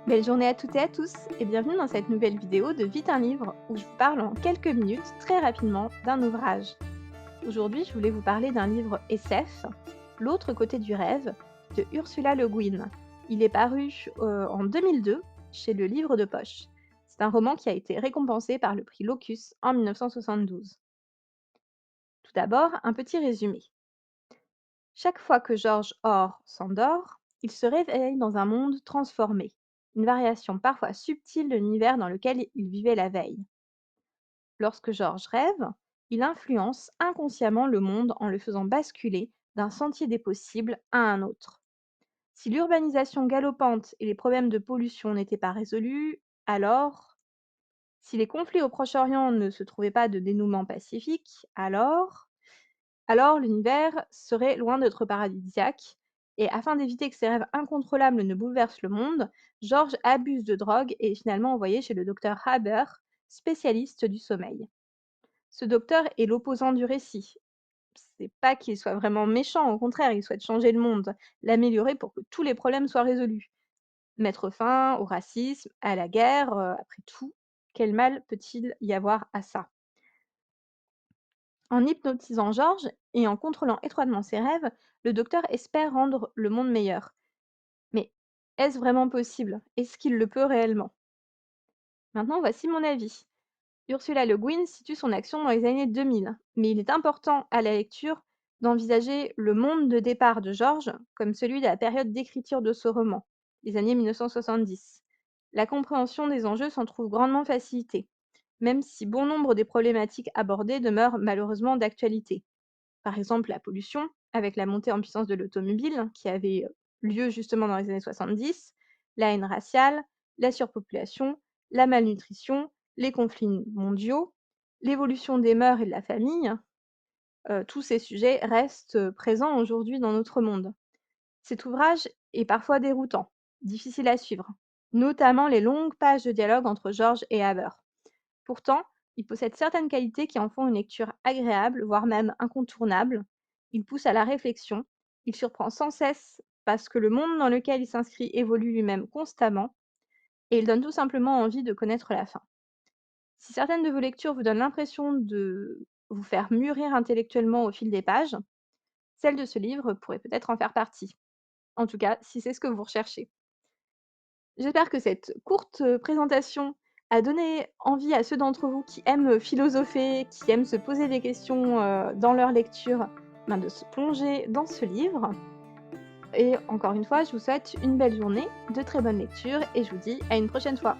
Belle journée à toutes et à tous et bienvenue dans cette nouvelle vidéo de Vite un livre où je vous parle en quelques minutes, très rapidement, d'un ouvrage. Aujourd'hui, je voulais vous parler d'un livre SF, L'autre côté du rêve, de Ursula Le Guin. Il est paru en 2002 chez le Livre de Poche. C'est un roman qui a été récompensé par le prix Locus en 1972. Tout d'abord, un petit résumé. Chaque fois que George Orr s'endort, il se réveille dans un monde transformé, une variation parfois subtile de l'univers dans lequel il vivait la veille. Lorsque George rêve, il influence inconsciemment le monde en le faisant basculer d'un sentier des possibles à un autre. Si l'urbanisation galopante et les problèmes de pollution n'étaient pas résolus, alors, si les conflits au Proche-Orient ne se trouvaient pas de dénouement pacifique, alors l'univers serait loin d'être paradisiaque, et afin d'éviter que ses rêves incontrôlables ne bouleversent le monde, George abuse de drogue et est finalement envoyé chez le docteur Haber, spécialiste du sommeil. Ce docteur est l'opposant du récit. C'est pas qu'il soit vraiment méchant, au contraire, il souhaite changer le monde, l'améliorer pour que tous les problèmes soient résolus. Mettre fin au racisme, à la guerre, après tout, quel mal peut-il y avoir à ça? En hypnotisant Georges et en contrôlant étroitement ses rêves, le docteur espère rendre le monde meilleur. Mais est-ce vraiment possible? Est-ce qu'il le peut réellement? Maintenant, voici mon avis. Ursula Le Guin situe son action dans les années 2000, mais il est important à la lecture d'envisager le monde de départ de Georges comme celui de la période d'écriture de ce roman, les années 1970. La compréhension des enjeux s'en trouve grandement facilitée, même si bon nombre des problématiques abordées demeurent malheureusement d'actualité. Par exemple, la pollution, avec la montée en puissance de l'automobile, qui avait lieu justement dans les années 70, la haine raciale, la surpopulation, la malnutrition, les conflits mondiaux, l'évolution des mœurs et de la famille, tous ces sujets restent présents aujourd'hui dans notre monde. Cet ouvrage est parfois déroutant, difficile à suivre, notamment les longues pages de dialogue entre George et Haber. Pourtant, il possède certaines qualités qui en font une lecture agréable, voire même incontournable. Il pousse à la réflexion, il surprend sans cesse parce que le monde dans lequel il s'inscrit évolue lui-même constamment, et il donne tout simplement envie de connaître la fin. Si certaines de vos lectures vous donnent l'impression de vous faire mûrir intellectuellement au fil des pages, celle de ce livre pourrait peut-être en faire partie. En tout cas, si c'est ce que vous recherchez. J'espère que cette courte présentation a donné envie à ceux d'entre vous qui aiment philosopher, qui aiment se poser des questions dans leur lecture, de se plonger dans ce livre. Et encore une fois, je vous souhaite une belle journée, de très bonnes lectures et je vous dis à une prochaine fois.